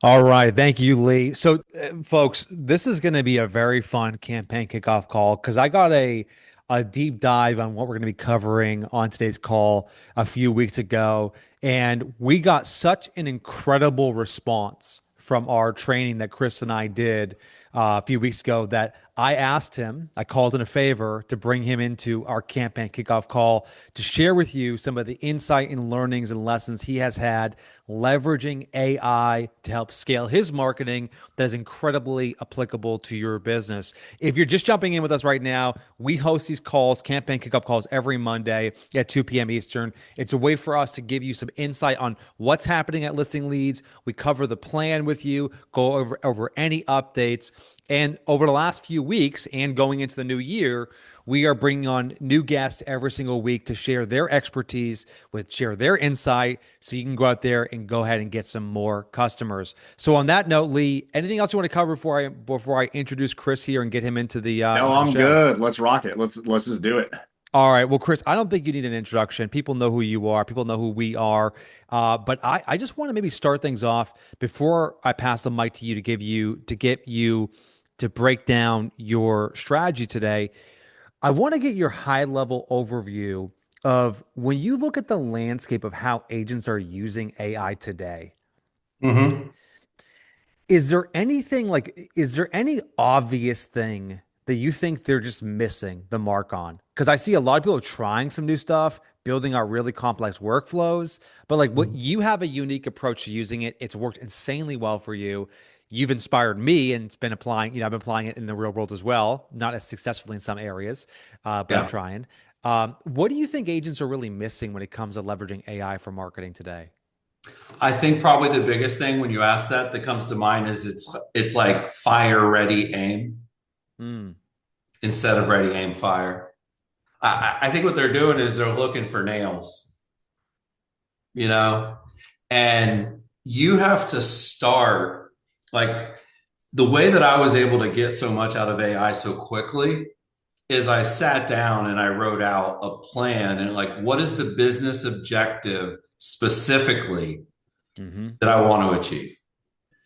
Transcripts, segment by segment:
All right. Thank you, Lee. So, folks, this is going to be a very fun campaign kickoff call because I got a deep dive on what we're going to be covering on today's call a few weeks ago, and we got such an incredible response from our training that Chris and I did a few weeks ago that I asked him, I called in a favor to bring him into our campaign kickoff call to share with you some of the insight and learnings and lessons he has had leveraging AI to help scale his marketing that is incredibly applicable to your business. If you're just jumping in with us right now, we host these calls, campaign kickoff calls, every Monday at 2 p.m. Eastern. It's a way for us to give you some insight on what's happening at Listing Leads. We cover the plan with you, go over any updates. And over the last few weeks and going into the new year, we are bringing on new guests every single week to share their expertise, share their insight, so you can go out there and go ahead and get some more customers. So on that note, Lee, anything else you want to cover before I introduce Chris here and get him No, into the I'm show? good. Let's rock it. Let's just do it. All right. Well, Chris, I don't think you need an introduction. People know who you are. People know who we are. But I just want to maybe start things off before I pass the mic to you to get you to break down your strategy today. I want to get your high level overview of when you look at the landscape of how agents are using AI today. Hmm. Is there any obvious thing that you think they're just missing the mark on? Because I see a lot of people trying some new stuff, building out really complex workflows, but like what you have a unique approach to using it. It's worked insanely well for you. You've inspired me and it's been applying, I've been applying it in the real world as well, not as successfully in some areas, but I'm Yeah. trying. What do you think agents are really missing when it comes to leveraging AI for marketing today? I think probably the biggest thing when you ask that comes to mind is it's like fire, ready, aim Hmm. instead of ready, aim, fire. I think what they're doing is they're looking for nails, you know, and you have to start like the way that I was able to get so much out of AI so quickly is I sat down and I wrote out a plan and like what is the business objective specifically Mm-hmm. that I want to achieve.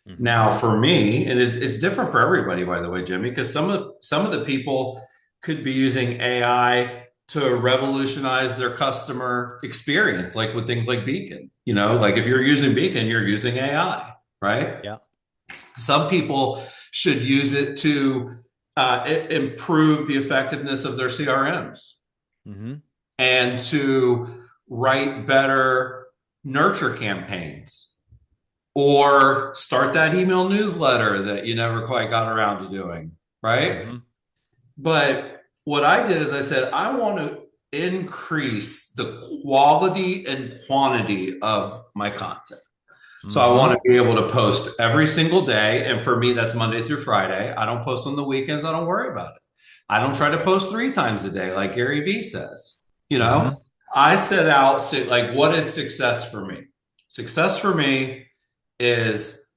Mm-hmm. Now, for me, and it's different for everybody, by the way, Jimmy, because some of the people could be using AI to revolutionize their customer experience, like with things like Beacon. You know, like if you're using Beacon, you're using AI, right? Yeah. Some people should use it to improve the effectiveness of their CRMs Mm-hmm. and to write better nurture campaigns or start that email newsletter that you never quite got around to doing, right? Mm-hmm. But what I did is I said, I want to increase the quality and quantity of my content. So I want Mm-hmm. to be able to post every single day. And for me, that's Monday through Friday. I don't post on the weekends. I don't worry about it. I don't try to post 3 times a day like Gary Vee says. You know, Mm-hmm. I set out like, what is success for me? Success for me is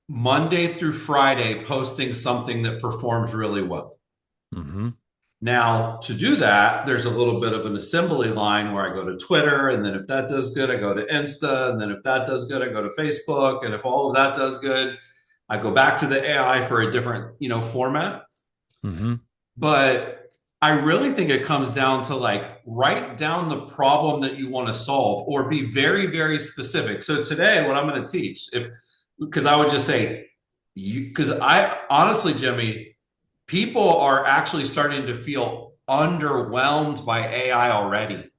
Monday through Friday posting something that performs really well. Mm-hmm. Now, to do that, there's a little bit of an assembly line where I go to Twitter, and then if that does good, I go to Insta, and then if that does good, I go to Facebook, and if all of that does good, I go back to the AI for a different, format. Mm-hmm. But I really think it comes down to like write down the problem that you want to solve or be very, very specific. So today, what I'm going to teach, if because I would just say you because I honestly, Jimmy, people are actually starting to feel underwhelmed by AI already.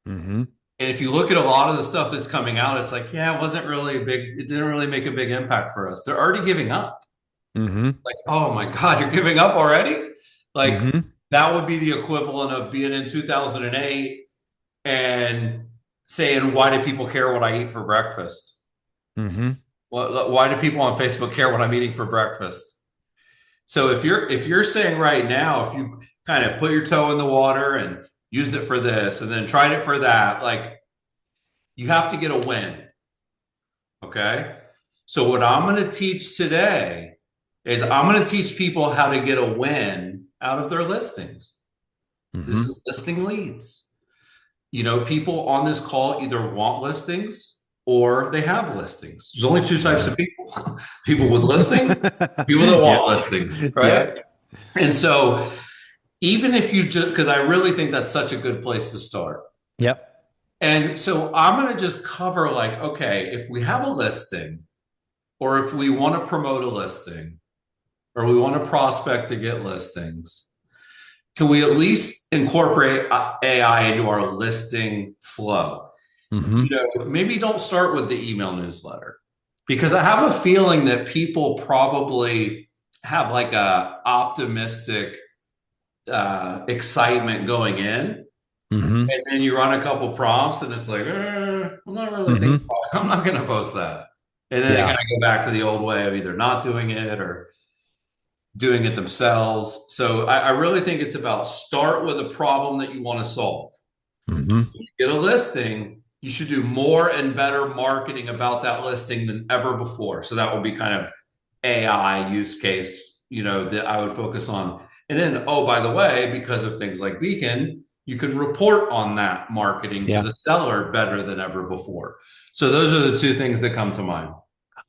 Mm-hmm. And if you look at a lot of the stuff that's coming out, it's like, yeah, it wasn't really big, it didn't really make a big impact for us. They're already giving up. Mm-hmm. Like, oh my God, you're giving up already? Like, Mm-hmm. that would be the equivalent of being in 2008 and saying, why do people care what I eat for breakfast? Mm-hmm. Why do people on Facebook care what I'm eating for breakfast? So if you're saying right now, if you kind of put your toe in the water and used it for this and then tried it for that, like you have to get a win. Okay. So what I'm going to teach today is I'm going to teach people how to get a win out of their listings. This Mm-hmm. is listing leads. People on this call either want listings or they have listings. There's only two types of people: people with listings, people that want listings, right? Yeah. And so, even if you just, because I really think that's such a good place to start. Yep. And so, I'm going to just cover like, okay, if we have a listing, or if we want to promote a listing, or we want to prospect to get listings, can we at least incorporate AI into our listing flow? Mm-hmm. Maybe don't start with the email newsletter, because I have a feeling that people probably have like a optimistic excitement going in, Mm-hmm. and then you run a couple prompts and it's like, I'm not really thinking, Mm-hmm. I'm not going to post that. And then they Yeah. kind of go back to the old way of either not doing it or doing it themselves. So I really think it's about start with a problem that you want to solve. Mm-hmm. When you get a listing, you should do more and better marketing about that listing than ever before. So that would be kind of AI use case, that I would focus on. And then, oh, by the way, because of things like Beacon, you can report on that marketing to Yeah. the seller better than ever before. So those are the two things that come to mind.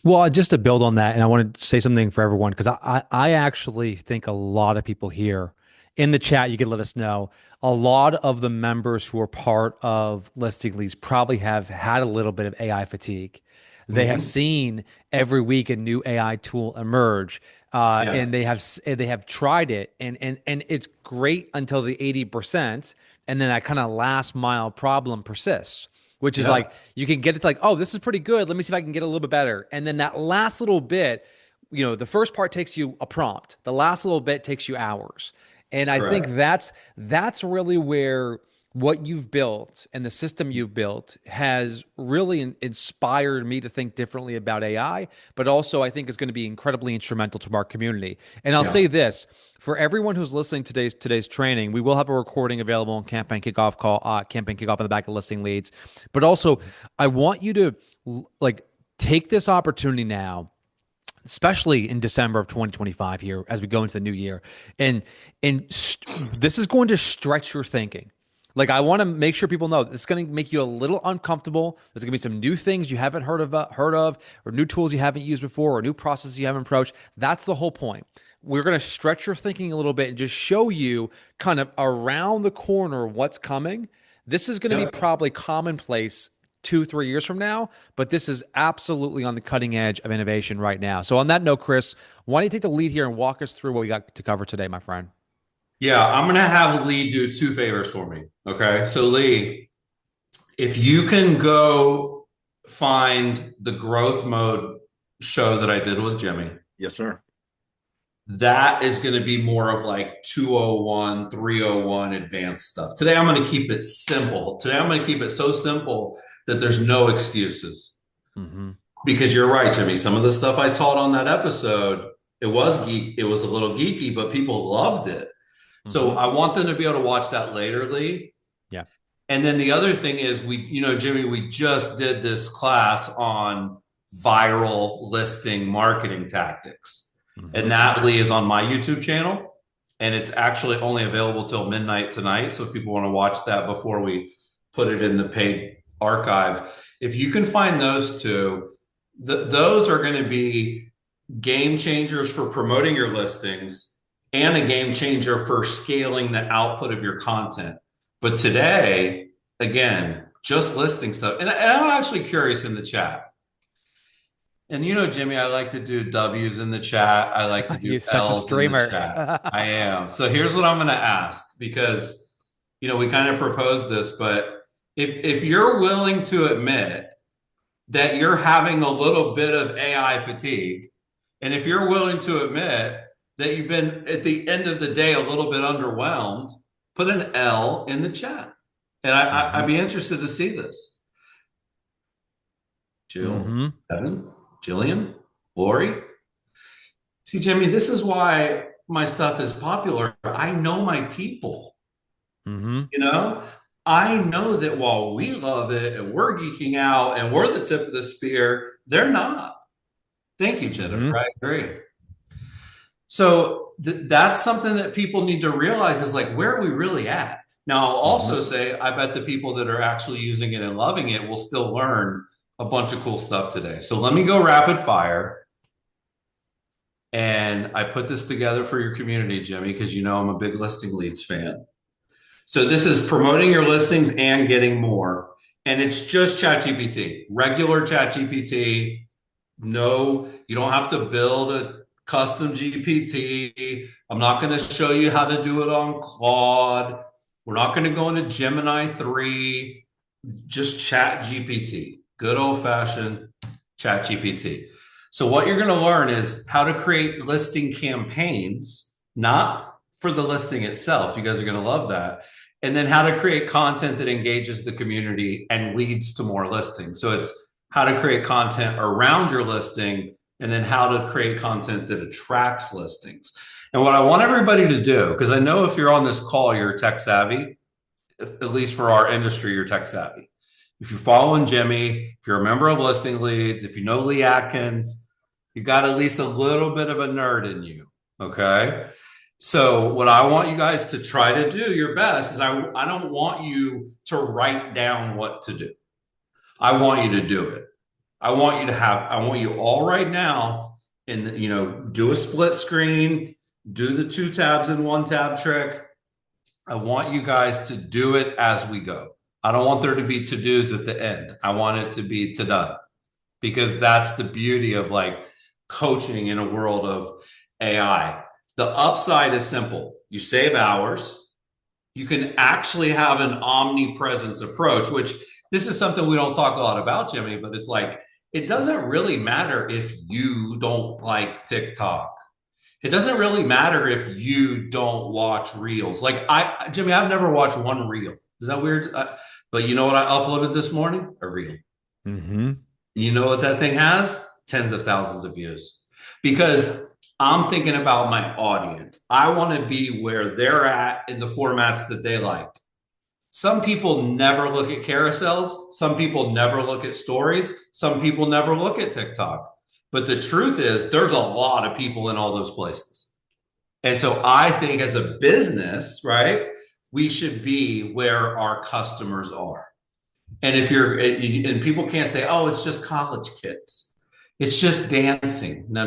Well, just to build on that, and I want to say something for everyone, because I actually think a lot of people here in the chat, you could let us know, a lot of the members who are part of Listing Leads probably have had a little bit of AI fatigue. They have Mm-hmm. seen every week a new AI tool emerge, Yeah. and they have tried it, and it's great until the 80%, and then that kind of last mile problem persists, which is Yeah. like you can get it like, oh, this is pretty good. Let me see if I can get a little bit better. And then that last little bit, the first part takes you a prompt. The last little bit takes you hours. And I think Correct. that's really where what you've built and the system you've built has really inspired me to think differently about AI, but also I think is going to be incredibly instrumental to our community. And I'll Yeah. say this, for everyone who's listening to today's training, we will have a recording available on Campaign Kickoff Campaign Kickoff in the back of Listing Leads. But also, I want you to like take this opportunity now, especially in December of 2025 here as we go into the new year, and this is going to stretch your thinking. Like, I want to make sure people know it's going to make you a little uncomfortable. There's going to be some new things you haven't heard of, or new tools you haven't used before, or new processes you haven't approached. That's the whole point. We're going to stretch your thinking a little bit and just show you kind of around the corner what's coming. This is going to be Yep. probably commonplace 2-3 years from now, but this is absolutely on the cutting edge of innovation right now. So on that note, Chris, why don't you take the lead here and walk us through what we got to cover today, my friend? Yeah, I'm going to have Lee do two favors for me. Okay. So, Lee, if you can go find the growth mode show that I did with Jimmy, Yes, sir. that is going to be more of like 201, 301 advanced stuff. Today, I'm going to keep it simple. Today, I'm going to keep it so simple that there's no excuses. Mm-hmm. Because you're right, Jimmy. Some of the stuff I taught on that episode, it was a little geeky, but people loved it. So I want them to be able to watch that later, Lee. Yeah. And then the other thing is Jimmy, we just did this class on viral listing marketing tactics. Mm-hmm. And that, Lee, is on my YouTube channel. And it's actually only available till midnight tonight. So if people want to watch that before we put it in the paid archive, if you can find those two, those are going to be game changers for promoting your listings and a game changer for scaling the output of your content. But today, again, just listing stuff. And I'm actually curious in the chat. And Jimmy, I like to do W's in the chat. I like to do You're such a L's in the streamer. chat. I am. So here's what I'm going to ask, because, we kind of proposed this, but if you're willing to admit that you're having a little bit of AI fatigue, and if you're willing to admit that you've been, at the end of the day, a little bit underwhelmed, put an L in the chat. And I'd be interested to see this. Jill, Evan, Jillian, Lori. See, Jimmy, this is why my stuff is popular. I know my people. I know that while we love it and we're geeking out and we're the tip of the spear, they're not. Thank you, Jennifer. I agree. So that's something that people need to realize is like, where are we really at? Now, I'll also say, I bet the people that are actually using it and loving it will still learn a bunch of cool stuff today. So let me go rapid fire. And I put this together for your community, Jimmy, because you know I'm a big listing leads fan. So this is promoting your listings and getting more. And it's just ChatGPT, regular ChatGPT. No, you don't have to build a custom GPT. I'm not going to show you how to do it on Claude. We're not going to go into Gemini 3. Just ChatGPT, good old fashioned ChatGPT. So what you're going to learn is how to create listing campaigns, not for the listing itself. You guys are going to love that. And then how to create content that engages the community and leads to more listings. So it's how to create content around your listing, and then how to create content that attracts listings. And what I want everybody to do, because I know if you're on this call, you're tech savvy, at least for our industry, you're tech savvy. If you're following Jimmy, if you're a member of Listing Leads, if you know Lee Atkins, you got at least a little bit of a nerd in you, okay? So what I want you guys to try to do your best is I don't want you to write down what to do. I want you to do it. I want you all right now do a split screen, do the 2 tabs in 1 tab trick. I want you guys to do it as we go. I don't want there to be to-dos at the end. I want it to be to done, because that's the beauty of like coaching in a world of AI. The upside is simple. You save hours. You can actually have an omnipresence approach, which this is something we don't talk a lot about, Jimmy, but it's like, it doesn't really matter if you don't like TikTok. It doesn't really matter if you don't watch reels. Like Jimmy, I've never watched one reel. Is that weird? But you know what I uploaded this morning? A reel. Mm-hmm. You know what that thing has? Tens of thousands of views. Because I'm thinking about my audience. I want to be where they're at in the formats that they like. Some people never look at carousels. Some people never look at stories. Some people never look at TikTok. But the truth is, there's a lot of people in all those places. And so I think as a business, right, we should be where our customers are. And and people can't say, oh, it's just college kids. It's just dancing. No.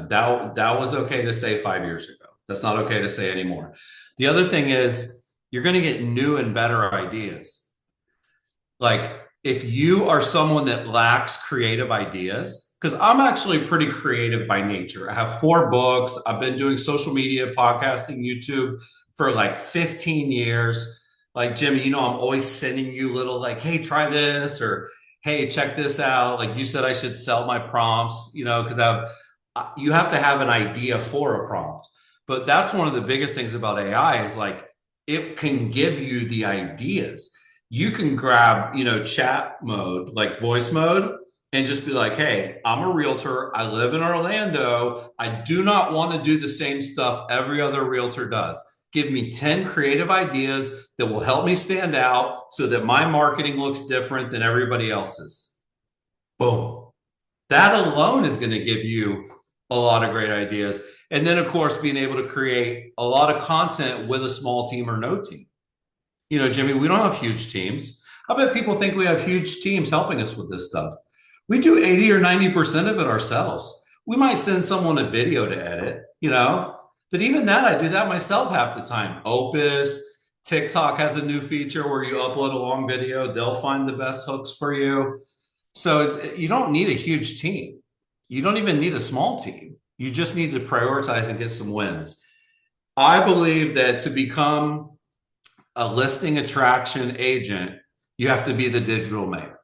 That was okay to say 5 years ago. That's not okay to say anymore. The other thing is, you're going to get new and better ideas. Like if you are someone that lacks creative ideas, because I'm actually pretty creative by nature. I have 4 books. I've been doing social media, podcasting, YouTube for like 15 years. Like, Jimmy, I'm always sending you little like, hey, try this, or hey, check this out. Like you said, I should sell my prompts, because you have to have an idea for a prompt. But that's one of the biggest things about AI is like, it can give you the ideas. You can grab, chat mode, like voice mode, and just be like, hey, I'm a realtor. I live in Orlando. I do not want to do the same stuff every other realtor does. Give me 10 creative ideas that will help me stand out so that my marketing looks different than everybody else's. Boom. That alone is going to give you a lot of great ideas. And then, of course, being able to create a lot of content with a small team or no team. Jimmy, we don't have huge teams. I bet people think we have huge teams helping us with this stuff. We do 80 or 90% of it ourselves. We might send someone a video to edit, but even that, I do that myself half the time. Opus, TikTok has a new feature where you upload a long video. They'll find the best hooks for you. So you don't need a huge team. You don't even need a small team. You just need to prioritize and get some wins. I believe that to become a listing attraction agent, you have to be the digital mayor.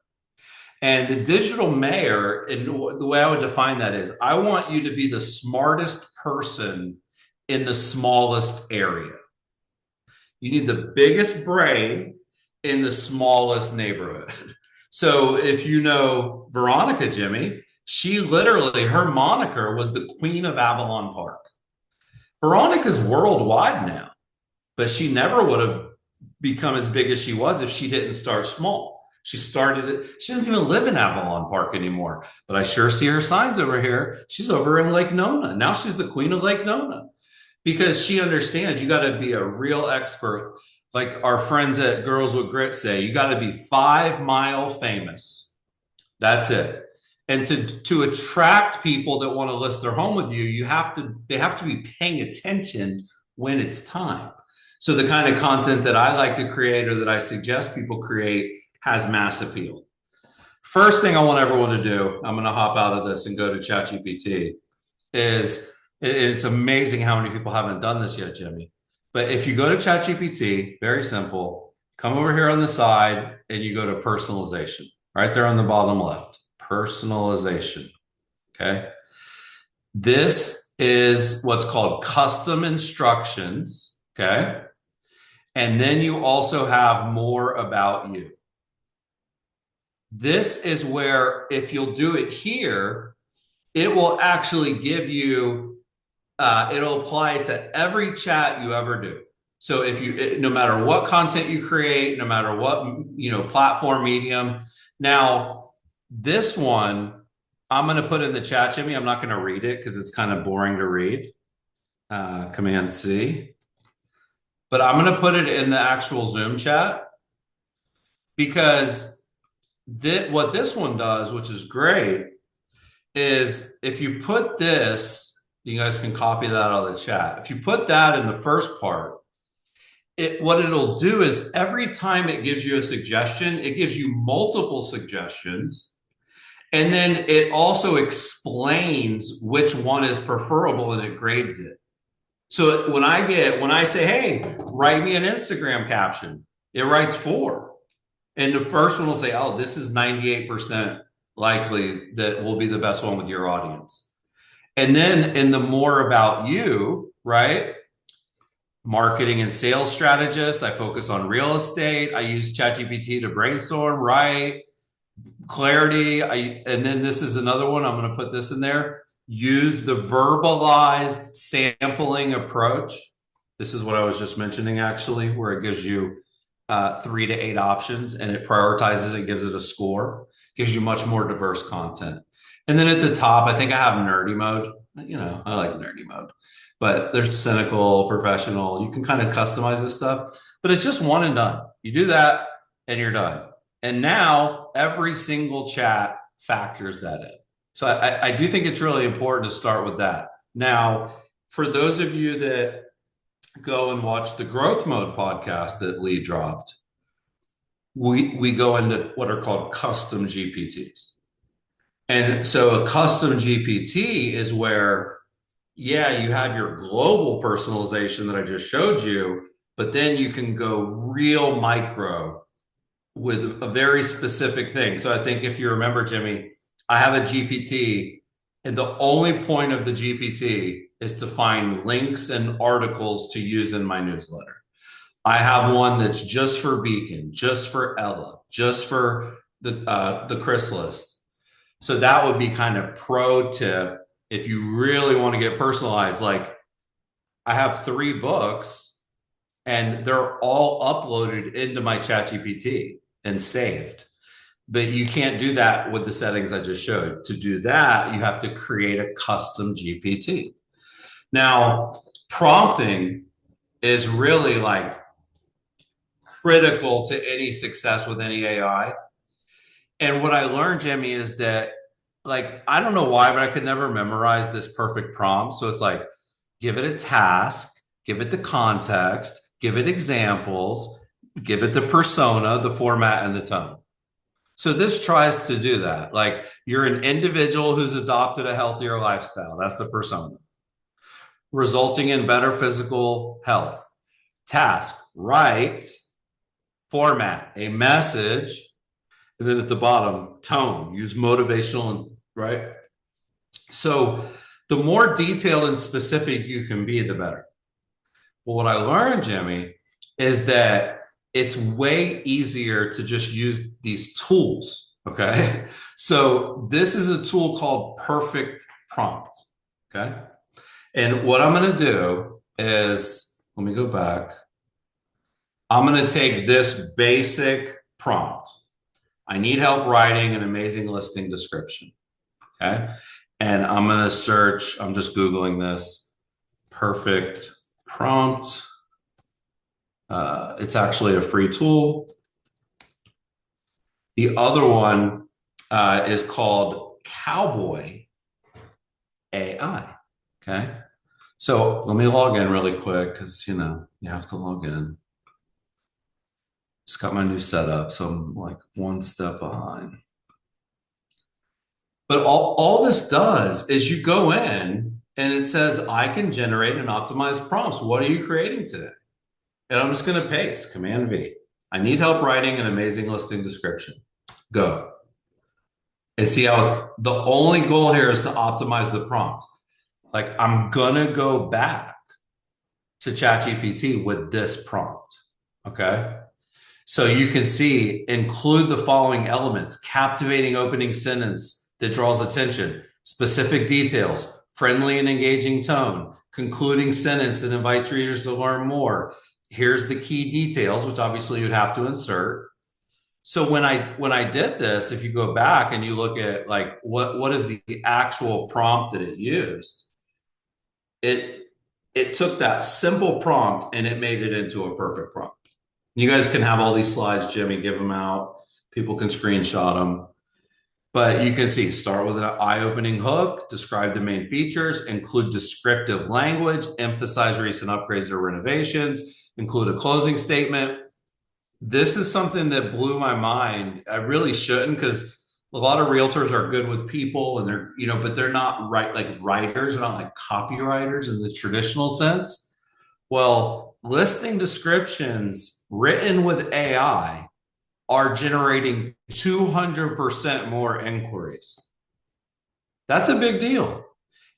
And the digital mayor, and the way I would define that is, I want you to be the smartest person in the smallest area. You need the biggest brain in the smallest neighborhood. So if you know Veronica, Jimmy, she literally, her moniker was the Queen of Avalon Park. Veronica's worldwide now, but she never would have become as big as she was if she didn't start small. She doesn't even live in Avalon Park anymore, but I sure see her signs over here. She's over in Lake Nona. Now she's the Queen of Lake Nona because she understands you got to be a real expert. Like our friends at Girls with Grit say, you got to be 5 mile famous. That's it. And to attract people that want to list their home with you, they have to be paying attention when it's time. So the kind of content that I like to create or that I suggest people create has mass appeal. First thing I want everyone to do, I'm going to hop out of this and go to ChatGPT, is it's amazing how many people haven't done this yet, Jimmy. But if you go to ChatGPT, very simple, come over here on the side and you go to personalization, right there on the bottom left, personalization. Okay. This is what's called custom instructions. Okay. And then you also have more about you. This is where, if you'll do it here, it will actually give you, it'll apply to every chat you ever do. So if you, no matter what content you create, no matter what, platform, medium. Now, this one, I'm going to put in the chat, Jimmy. I'm not going to read it because it's kind of boring to read. Command C. But I'm going to put it in the actual Zoom chat because what this one does, which is great, is if you put this, you guys can copy that out of the chat. If you put that in the first part, what it'll do is every time it gives you a suggestion, it gives you multiple suggestions. And then it also explains which one is preferable and it grades it. So when I say, hey, write me an Instagram caption, it writes 4. And the first one will say, oh, this is 98% likely that will be the best one with your audience. And then in the more about you, right? Marketing and sales strategist, I focus on real estate. I use ChatGPT to brainstorm, right? Clarity. And then this is another one. I'm going to put this in there. Use the verbalized sampling approach. This is what I was just mentioning, actually, where it gives you 3 to 8 options and it prioritizes it, gives it a score, gives you much more diverse content. And then at the top, I think I have nerdy mode. I like nerdy mode, but there's cynical, professional. You can kind of customize this stuff, but it's just one and done. You do that and you're done. And now every single chat factors that in. So I do think it's really important to start with that. Now, for those of you that go and watch the Growth Mode podcast that Lee dropped, we go into what are called custom GPTs. And so a custom GPT is where, yeah, you have your global personalization that I just showed you, but then you can go real micro with a very specific thing. So I think if you remember, Jimmy, I have a GPT, and the only point of the GPT is to find links and articles to use in my newsletter. I have one that's just for Beacon, just for Ella, just for the Chris list. So that would be kind of pro tip if you really want to get personalized. Like I have 3 books and they're all uploaded into my ChatGPT and saved. But you can't do that with the settings I just showed. To do that, you have to create a custom GPT. Now, prompting is really like critical to any success with any AI. And what I learned, Jimmy, is that, like, I don't know why, but I could never memorize this perfect prompt. So it's like, give it a task, give it the context, give it examples, give it the persona, the format, and the tone. So this tries to do that. Like, you're an individual who's adopted a healthier lifestyle. That's the persona. Resulting in better physical health. Task, write, format, a message. And then at the bottom, tone, use motivational, right? So the more detailed and specific you can be, the better. But what I learned, Jimmy, is that it's way easier to just use these tools, okay? So this is a tool called Perfect Prompt, okay? And what I'm gonna do is, let me go back. I'm gonna take this basic prompt. I need help writing an amazing listing description, okay? And I'm gonna search, I'm just Googling this, Perfect Prompt. It's actually a free tool. The other one is called Cowboy AI. Okay. So let me log in really quick because, you have to log in. Just got my new setup. So I'm like one step behind. But all this does is you go in and it says, I can generate and optimize prompts. What are you creating today? And I'm just going to paste Command V. I need help writing an amazing listing description. Go. And see how it's the only goal here is to optimize the prompt. Like I'm going to go back to ChatGPT with this prompt. Okay. So you can see include the following elements: captivating opening sentence that draws attention, specific details, friendly and engaging tone, concluding sentence that invites readers to learn more. Here's the key details, which obviously you'd have to insert. So when I did this, if you go back and you look at like what is the actual prompt that it used, it it took that simple prompt and it made it into a perfect prompt. You guys can have all these slides, Jimmy, give them out. People can screenshot them. But you can see, start with an eye-opening hook, describe the main features, include descriptive language, emphasize recent upgrades or renovations, include a closing statement. This is something that blew my mind. I really shouldn't, because a lot of realtors are good with people and they're, but they're not like writers, they're not like copywriters in the traditional sense. Well, listing descriptions written with AI are generating 200% more inquiries. That's a big deal.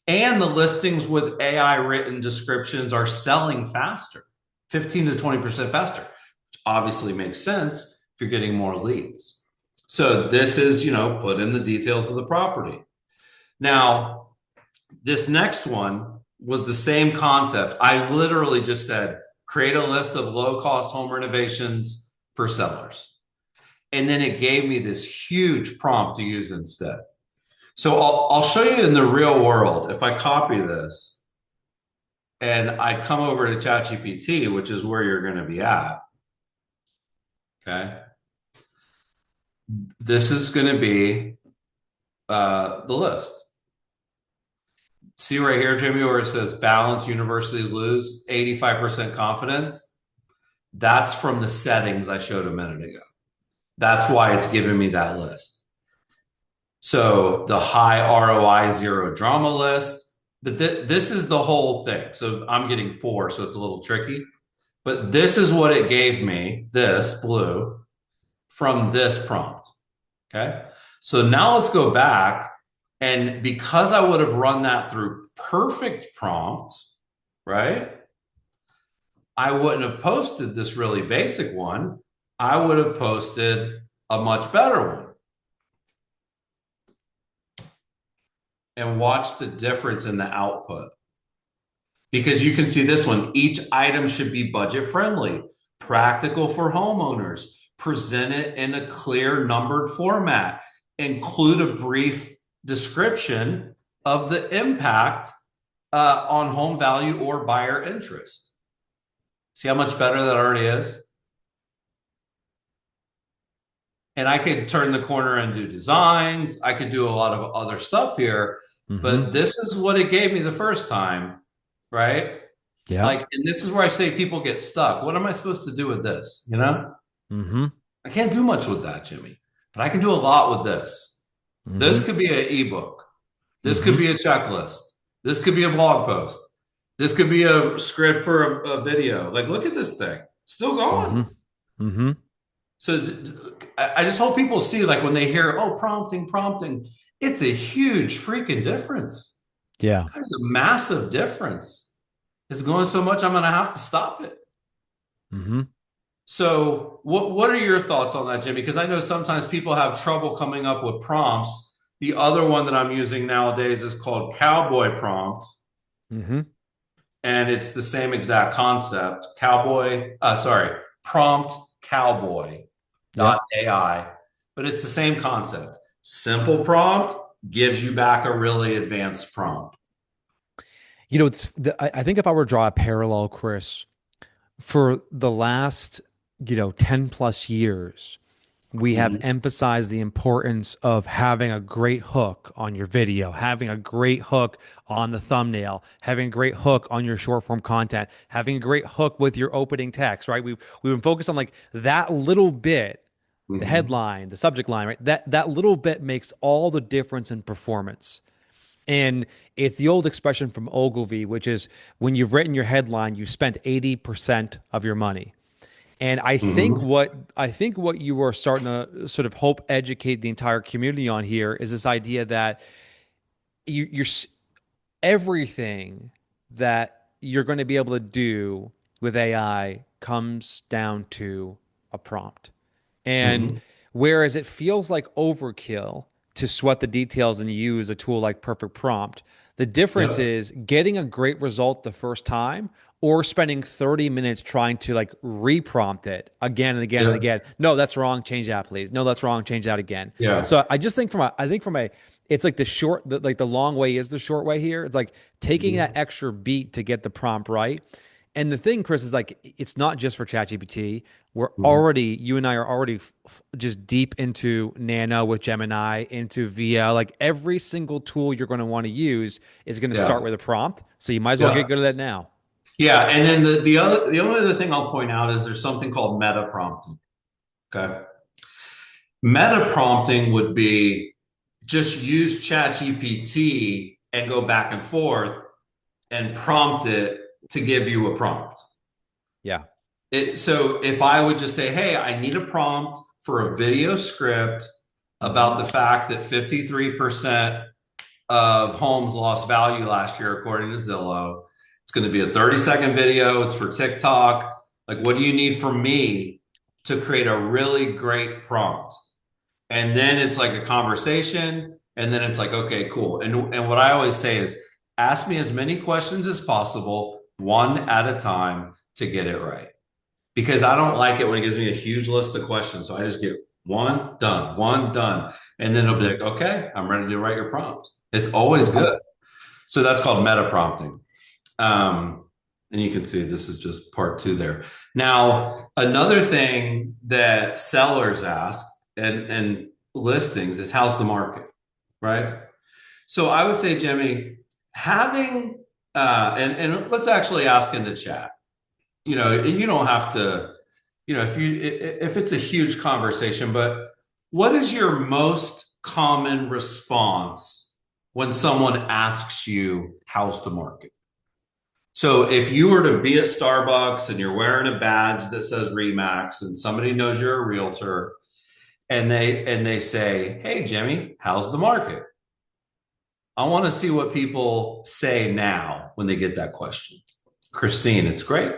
And the listings with AI written descriptions are selling faster, 15 to 20% faster, which obviously makes sense if you're getting more leads. So this is, put in the details of the property. Now, this next one was the same concept. I literally just said, create a list of low-cost home renovations for sellers. And then it gave me this huge prompt to use instead. So I'll show you in the real world. If I copy this and I come over to ChatGPT, which is where you're going to be at, okay? This is going to be the list. See right here, Jimmy, where it says balance, universally lose, 85% confidence. That's from the settings I showed a minute ago. That's why it's giving me that list. So the high ROI zero drama list, but this is the whole thing. So I'm getting 4, so it's a little tricky. But this is what it gave me, this blue, from this prompt. Okay. So now let's go back. And because I would have run that through perfect prompt, right? I wouldn't have posted this really basic one. I would have posted a much better one. And watch the difference in the output. Because you can see this one, each item should be budget friendly, practical for homeowners, present it in a clear numbered format, include a brief description of the impact on home value or buyer interest. See how much better that already is? And I could turn the corner and do designs. I could do a lot of other stuff here, but this is what it gave me the first time, right? Yeah. Like, and this is where I say people get stuck. What am I supposed to do with this? I can't do much with that, Jimmy, but I can do a lot with this. This could be an ebook. This could be a checklist. This could be a blog post. This could be a script for a video. Like, look at this thing. Still going. So I just hope people see, like, when they hear, oh, prompting, it's a huge freaking difference. Yeah. It's a massive difference. It's going so much, I'm going to have to stop it. So what are your thoughts on that, Jimmy? Because I know sometimes people have trouble coming up with prompts. The other one that I'm using nowadays is called Cowboy Prompt. And it's the same exact concept. Prompt Cowboy. .ai, but it's the same concept. Simple prompt gives you back a really advanced prompt. I think if I were to draw a parallel, Chris, for the last 10 plus years, we have Mhm. emphasized the importance of having a great hook on your video, having a great hook on the thumbnail, having a great hook on your short form content, having a great hook with your opening text, right? We've been focused on like that little bit, the Mhm. headline, the subject line, right? That little bit makes all the difference in performance. And it's the old expression from Ogilvy, which is when you've written your headline, you spent 80% of your money. And Mhm. I think what you are starting to sort of hope educate the entire community on here is this idea that you're everything that you're going to be able to do with AI comes down to a prompt. And Mhm. whereas it feels like overkill to sweat the details and use a tool like Perfect Prompt, the difference Yep. is getting a great result the first time or spending 30 minutes trying to like reprompt it again and again and Yep. again. No, that's wrong. Change that, please. No, that's wrong. Change that again. Yeah. So I just think from a, it's like like the long way is the short way here. It's like taking that Mhm. extra beat to get the prompt right. And the thing, Chris, is like it's not just for ChatGPT. Mhm. You and I are already just deep into Nano with Gemini, into VIA. Like every single tool you're going to want to use is going to start Yeah. with a prompt. So you might as well get Yeah. good at that now. Yeah, and then the only other thing I'll point out is there's something called meta prompting. Okay. Meta prompting would be just use ChatGPT and go back and forth and prompt it to give you a prompt. Yeah. So if I would just say, hey, I need a prompt for a video script about the fact that 53% of homes lost value last year, according to Zillow. It's going to be a 30-second video. It's for TikTok. Like, what do you need from me to create a really great prompt? And then it's like a conversation. And then it's like, okay, cool. And what I always say is ask me as many questions as possible, one at a time to get it right. Because I don't like it when it gives me a huge list of questions. So I just get one done. And then it'll be like, okay, I'm ready to write your prompt. It's always good. So that's called meta prompting. Um, and you can see this is just part two there. Now, another thing that sellers ask and listings is how's the market, right? So I would say, Jimmy, having and let's actually ask in the chat. And you don't have to, if it's a huge conversation, but what is your most common response when someone asks you, how's the market? So if you were to be at Starbucks and you're wearing a badge that says Remax and somebody knows you're a realtor and they say, "Hey Jimmy, how's the market?" I want to see what people say now when they get that question. Christine, it's great.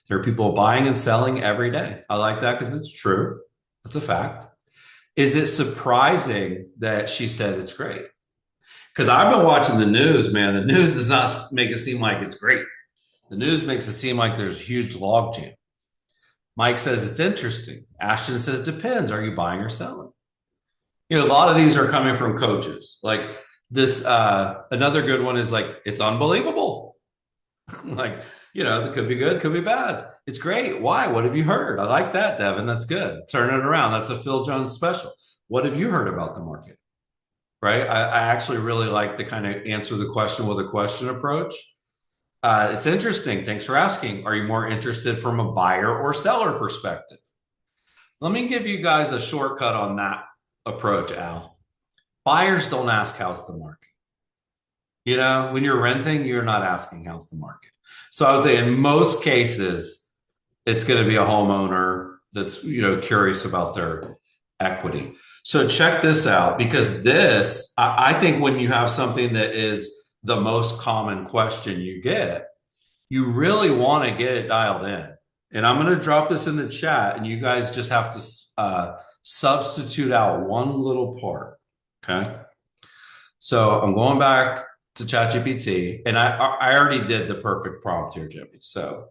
There are people buying and selling every day. I like that because it's true. It's a fact. Is it surprising that she said it's great? Because I've been watching the news, man. The news does not make it seem like it's great. The news makes it seem like there's a huge logjam. Mike says it's interesting. Ashton says depends. Are you buying or selling? A lot of these are coming from coaches. Like this, another good one is like, it's unbelievable. Like, that could be good, could be bad. It's great. Why? What have you heard? I like that, Devin. That's good. Turn it around. That's a Phil Jones special. What have you heard about the market? Right. I actually really like the kind of answer the question with a question approach. It's interesting. Thanks for asking. Are you more interested from a buyer or seller perspective? Let me give you guys a shortcut on that approach, Al. Buyers don't ask how's the market. When you're renting, you're not asking how's the market. So I would say in most cases, it's going to be a homeowner that's curious about their equity. So check this out because I think when you have something that is the most common question you get, you really want to get it dialed in. And I'm going to drop this in the chat, and you guys just have to substitute out one little part. Okay. So I'm going back to ChatGPT, and I already did the perfect prompt here, Jimmy. So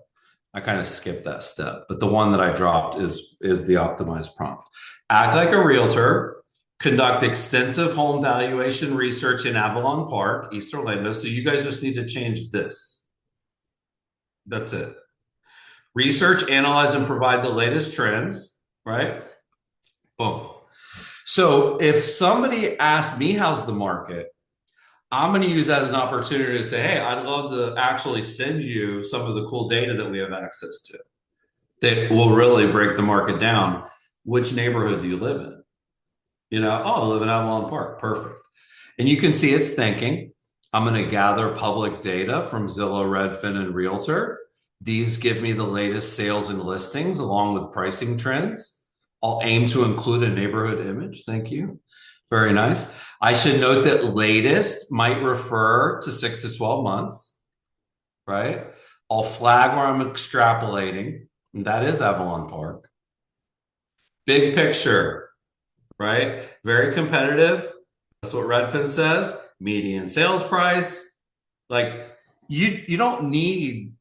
I kind of skipped that step, but the one that I dropped is the optimized prompt. Act like a realtor, conduct extensive home valuation research in Avalon Park, East Orlando. So you guys just need to change this. That's it. Research, analyze, and provide the latest trends, right? Boom. So if somebody asks me how's the market, I'm going to use that as an opportunity to say, hey, I'd love to actually send you some of the cool data that we have access to that will really break the market down. Which neighborhood do you live in? Oh, I live in Avalon Park. Perfect. And you can see it's thinking, I'm going to gather public data from Zillow, Redfin, and Realtor. These give me the latest sales and listings along with pricing trends. I'll aim to include a neighborhood image. Thank you. Very nice. I should note that latest might refer to 6 to 12 months, right? I'll flag where I'm extrapolating, and that is Avalon Park. Big picture, right? Very competitive. That's what Redfin says. Median sales price. Like you don't need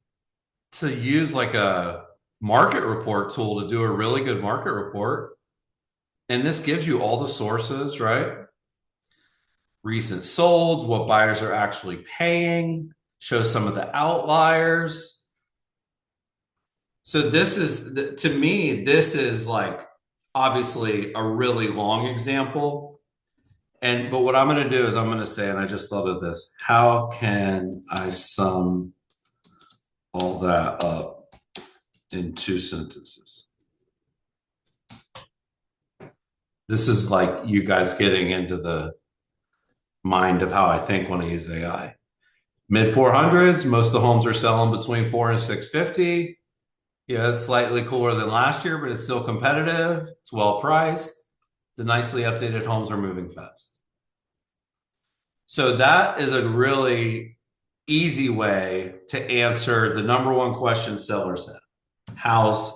to use like a market report tool to do a really good market report. And this gives you all the sources, right? Recent solds, what buyers are actually paying, shows some of the outliers. So this is, to me, this is like obviously a really long example. But what I'm going to do is I'm going to say, and I just thought of this, how can I sum all that up in 2 sentences? This is like you guys getting into the mind of how I think when I use AI. Mid 400s, most of the homes are selling between 4 and 650. Yeah, it's slightly cooler than last year, but it's still competitive. It's well priced. The nicely updated homes are moving fast. So that is a really easy way to answer the number one question sellers have. How's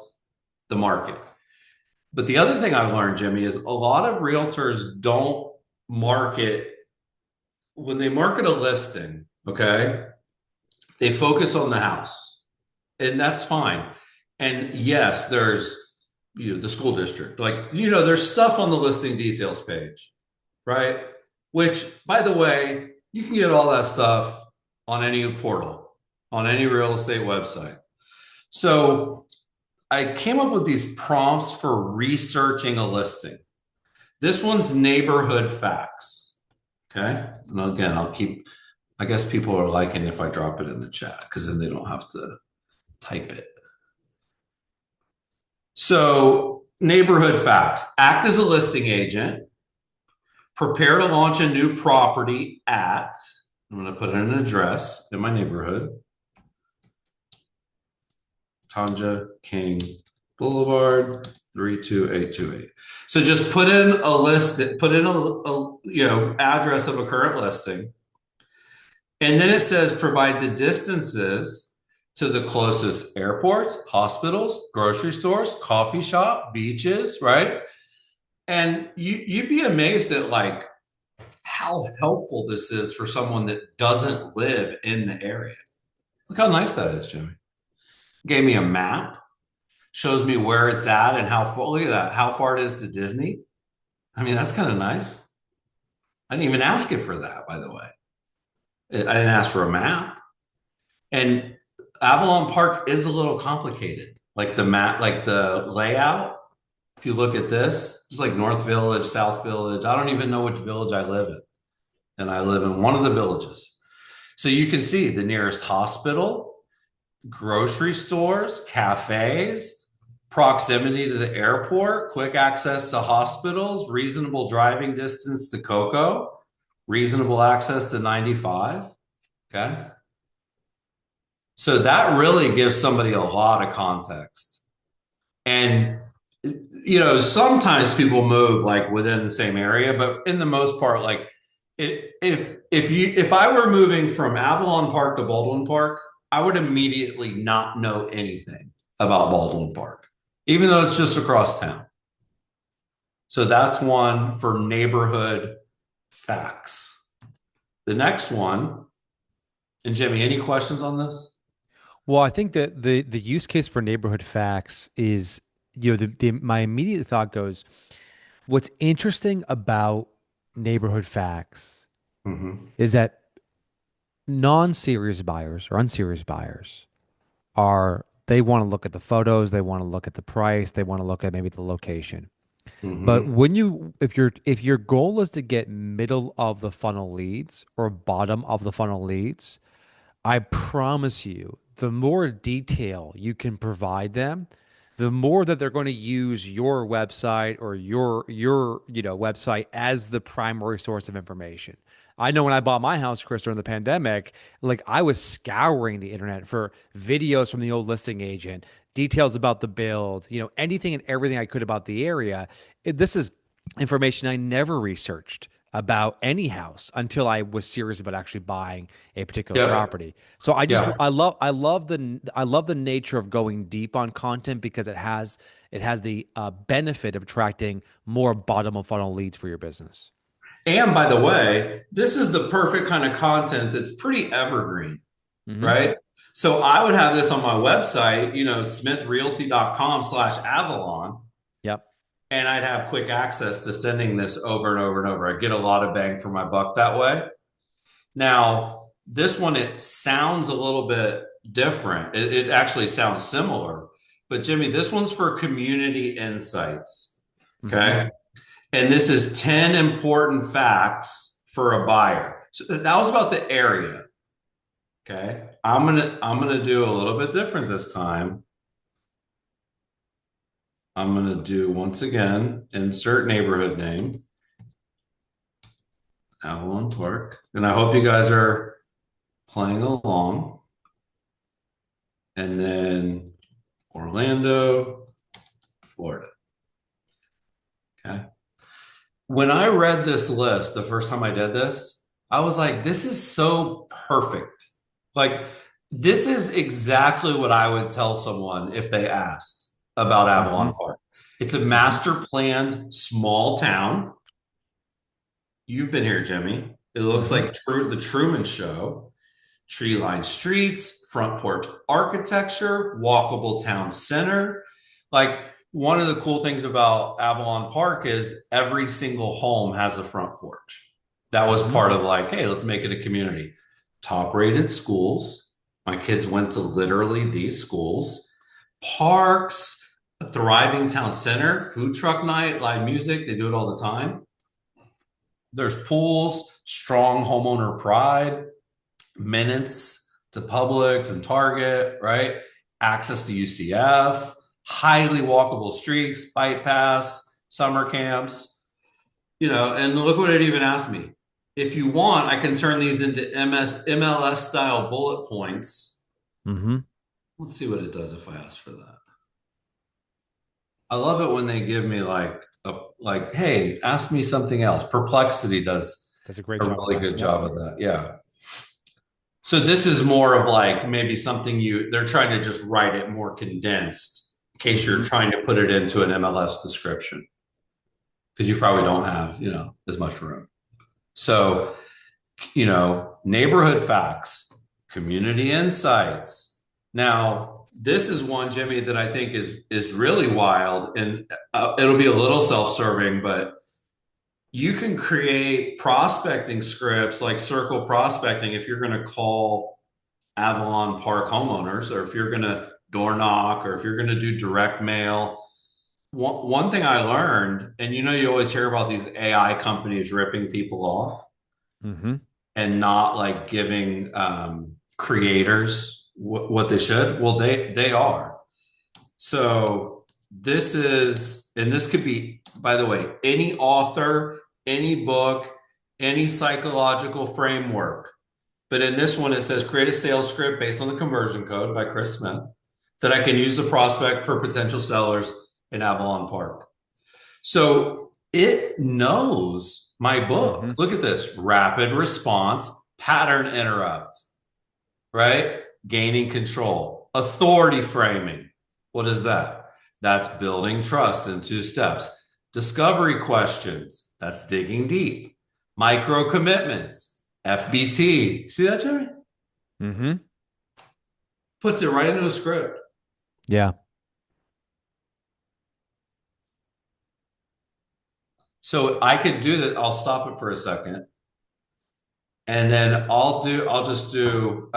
the market? But the other thing I've learned, Jimmy, is a lot of realtors don't market when they market a listing, okay? They focus on the house, and that's fine. And yes, there's the school district, like there's stuff on the listing details page, right? Which, by the way, you can get all that stuff on any portal, on any real estate website. So I came up with these prompts for researching a listing. This one's neighborhood facts. Okay. And again, I guess people are liking if I drop it in the chat because then they don't have to type it. So, neighborhood facts: act as a listing agent, prepare to launch a new property at, I'm going to put in an address in my neighborhood, Tanja King Boulevard, 32828. So just put in a list, put in a address of a current listing. And then it says provide the distances to the closest airports, hospitals, grocery stores, coffee shop, beaches, right? And you'd be amazed at like how helpful this is for someone that doesn't live in the area. Look how nice that is, Jimmy. Gave me a map, shows me where it's at and how far, look at that, how far it is to Disney. I mean, that's kind of nice. I didn't even ask it for that, by the way. I didn't ask for a map. And Avalon Park is a little complicated. Like the map, like the layout. If you look at this, it's like North Village, South Village. I don't even know which village I live in. And I live in one of the villages. So you can see the nearest hospital, grocery stores, cafes, proximity to the airport, quick access to hospitals, reasonable driving distance to Cocoa, reasonable access to 95. Okay. So that really gives somebody a lot of context. And sometimes people move like within the same area, but in the most part, like if I were moving from Avalon Park to Baldwin Park, I would immediately not know anything about Baldwin Park, even though it's just across town. So that's one for neighborhood facts. The next one, and Jimmy, any questions on this? Well, I think that the use case for neighborhood facts is, my immediate thought goes, what's interesting about neighborhood facts is that non-serious buyers or unserious buyers they want to look at the photos, they want to look at the price, they want to look at maybe the location. But Hmm. when you if your goal is to get middle of the funnel leads or bottom of the funnel leads, I promise you, the more detail you can provide them, the more that they're going to use your website or your website as the primary source of information. I know when I bought my house, Chris, during the pandemic, like I was scouring the internet for videos from the old listing agent, details about the build, anything and everything I could about the area. This is information I never researched about any house until I was serious about actually buying a particular Yeah. property. So Yeah. I love the nature of going deep on content because it has the benefit of attracting more bottom of funnel leads for your business. And by the way, this is the perfect kind of content that's pretty evergreen, Hmm. right? So I would have this on my website, smithrealty.com/Avalon, Yep. and I'd have quick access to sending this over and over and over. I'd get a lot of bang for my buck that way. Now, this one, it sounds a little bit different. It actually sounds similar. But Jimmy, this one's for community insights. Hmm. Okay. And this is 10 important facts for a buyer. So that was about the area. Okay. I'm gonna do a little bit different this time. I'm gonna do once again, insert neighborhood name, Avalon Park. And I hope you guys are playing along. And then Orlando, Florida. Okay. When I read this list the first time I did this, I was like, this is so perfect. Like, this is exactly what I would tell someone if they asked about Hmm. Avalon Park. It's a Hmm. master planned small town. You've been here, Jimmy. It looks Hmm. like the Truman Show. Tree lined streets, front porch architecture, walkable town center. Like, one of the cool things about Avalon Park is every single home has a front porch. That was Hmm. part of like, hey, let's make it a community. Top rated schools. My kids went to literally these schools. Parks, a thriving town center, food truck night, live music. They do it all the time. There's pools, strong homeowner pride, minutes to Publix and Target, right? Access to UCF, highly walkable streets, bike pass, summer camps, and look what it even asked me. If you want, I can turn these into MLS style bullet points. Hmm. Let's see what it does if I ask for that. I love it when they give me like, hey, ask me something else. Perplexity does Does a great a job of really that. good Yep. job of that. Yeah. So this is more of like maybe something they're trying to just write it more condensed in case you're Hmm. trying to put it into an MLS description because you probably don't have, as much room. So, neighborhood facts, community insights. Now, this is one, Jimmy, that I think is really wild, and it'll be a little self-serving, but you can create prospecting scripts like circle prospecting if you're going to call Avalon Park homeowners, or if you're going to door knock, or if you're going to do direct mail. One thing I learned, and you always hear about these AI companies ripping people off Hmm. and not like giving creators what they should. Well, they are. So and this could be, by the way, any author, any book, any psychological framework. But in this one, it says create a sales script based on the conversion code by Chris Smith that I can use to prospect for potential sellers in Avalon Park. So it knows my Hmm. book. Look at this rapid response, pattern interrupt, right? Gaining control, authority framing. What is that? That's building trust in 2 steps. Discovery questions. That's digging deep. Micro commitments. FBT. See that, Jerry? Hmm. Puts it right into a script. Yeah. So I could do that. I'll stop it for a second. And then I'll just do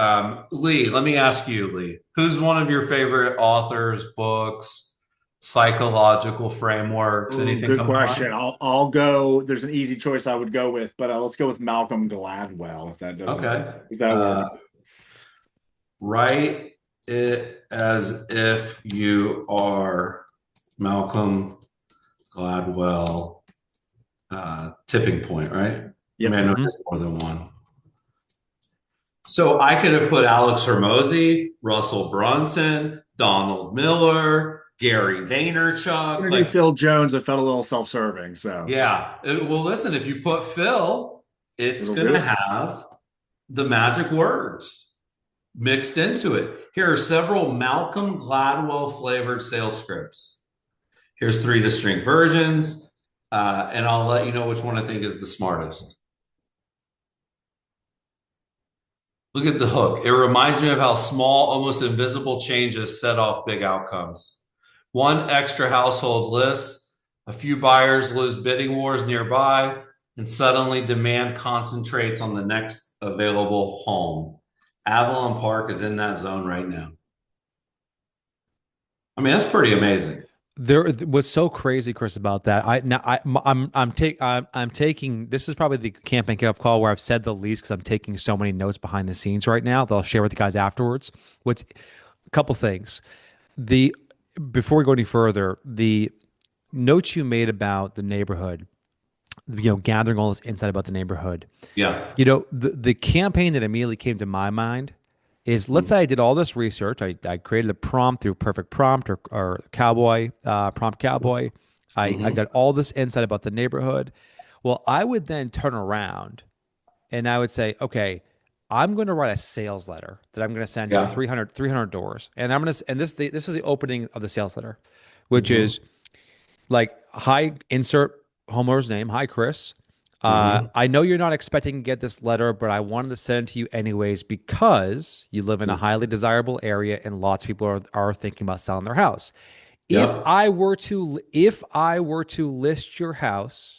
Lee. Let me ask you, Lee, who's one of your favorite authors, books, psychological frameworks? Ooh, Anything good come to mind? question. I'll go. There's an easy choice I would go with, but let's go with Malcolm Gladwell if that doesn't Okay. if that works. Write it as if you are Malcolm Gladwell, tipping point, right? I Yep. mean, I know Mhm. there's more than one. So I could have put Alex Hormozy, Russell Brunson, Donald Miller, Gary Vaynerchuk. Gonna do Like, Phil Jones. It felt a little self-serving, so yeah. Well, listen, if you put Phil, it's it'll going do to it. have the magic words mixed into it. Here are several Malcolm Gladwell flavored sales scripts. Here's 3 distinct versions, and I'll let you know which one I think is the smartest. Look at the hook. It reminds me of how small, almost invisible changes set off big outcomes. One extra household list, a few buyers lose bidding wars nearby, and suddenly demand concentrates on the next available home. Avalon Park is in that zone right now. I mean, that's pretty amazing. There was so crazy, Chris, about that. I'm taking this is probably the campaign kickoff call where I've said the least because I'm taking so many notes behind the scenes right now that I'll share with the guys afterwards. What's a couple things. The Before we go any further, the notes you made about the neighborhood, gathering all this insight about the neighborhood. Yeah. The campaign that immediately came to my mind is, let's say I did all this research. I created a prompt through Perfect Prompt or Cowboy, Prompt Cowboy. I Mm-hmm. got all this insight about the neighborhood. Well, I would then turn around and I would say, okay, I'm going to write a sales letter that I'm going to send to Yeah. 300 doors. And this is the opening of the sales letter, which Mm-hmm. is like, hi, insert homeowner's name. Hi, Chris. Mm-hmm. I know you're not expecting to get this letter, but I wanted to send it to you anyways because you live in a highly desirable area and lots of people are thinking about selling their house. Yep. If I were to list your house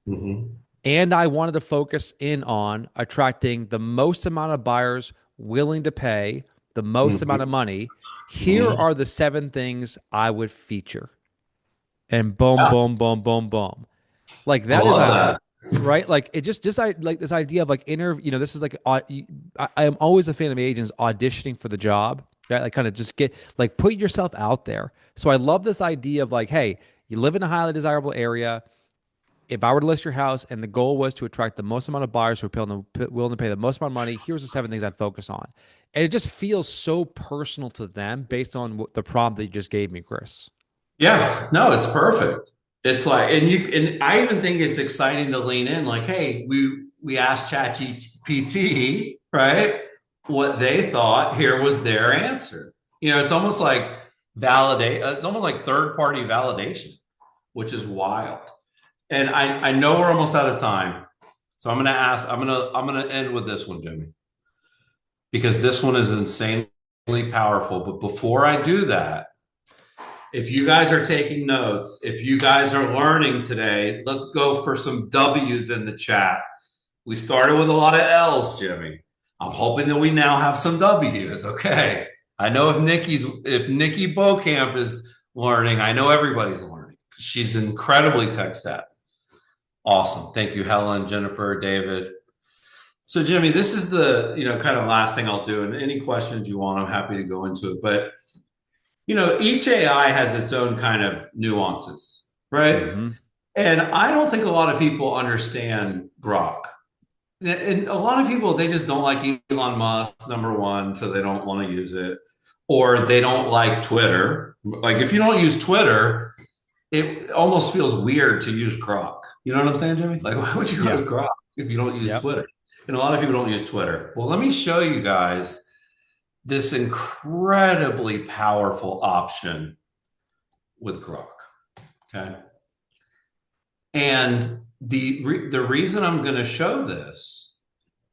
Mm-hmm. and I wanted to focus in on attracting the most amount of buyers willing to pay the most amount of Mm-hmm. money, here Mm-hmm. are the 7 things I would feature. And boom, Yeah. boom, boom, boom, boom. Like I that is love a that. right. Like it just I like this idea of like interview. This is like I am always a fan of agents auditioning for the job. Right? Like kind of just get like put yourself out there. So I love this idea of like, hey, you live in a highly desirable area. If I were to list your house and the goal was to attract the most amount of buyers who are willing to pay the most amount of money, here's the 7 things I'd focus on. And it just feels so personal to them based on the prompt that you just gave me, Chris. Yeah, no, it's perfect. It's like, and I even think it's exciting to lean in. Like, hey, we asked ChatGPT, right, what they thought. Here was their answer. It's almost like validate. It's almost like third party validation, which is wild. And I know we're almost out of time, so I'm gonna ask. I'm gonna end with this one, Jimmy, because this one is insanely powerful. But before I do that, if you guys are taking notes, if you guys are learning today, let's go for some W's in the chat. We started with a lot of L's, Jimmy. I'm hoping that we now have some W's. Okay. I know if Nikki Bokamp is learning, I know everybody's learning. She's incredibly tech savvy. Awesome. Thank you, Helen, Jennifer, David. So, Jimmy, this is the kind of last thing I'll do. And any questions you want, I'm happy to go into it. But each AI has its own kind of nuances, right? Mm-hmm. And I don't think a lot of people understand Grok. And a lot of people, they just don't like Elon Musk, number one, so they don't want to use it. Or they don't like Twitter. Like, if you don't use Twitter, it almost feels weird to use Grok. You know what I'm saying, Jimmy? Like, why would you go Yeah. to Grok if you don't use Yep. Twitter? And a lot of people don't use Twitter. Well, let me show you guys this incredibly powerful option with Grok. Okay. And the reason I'm going to show this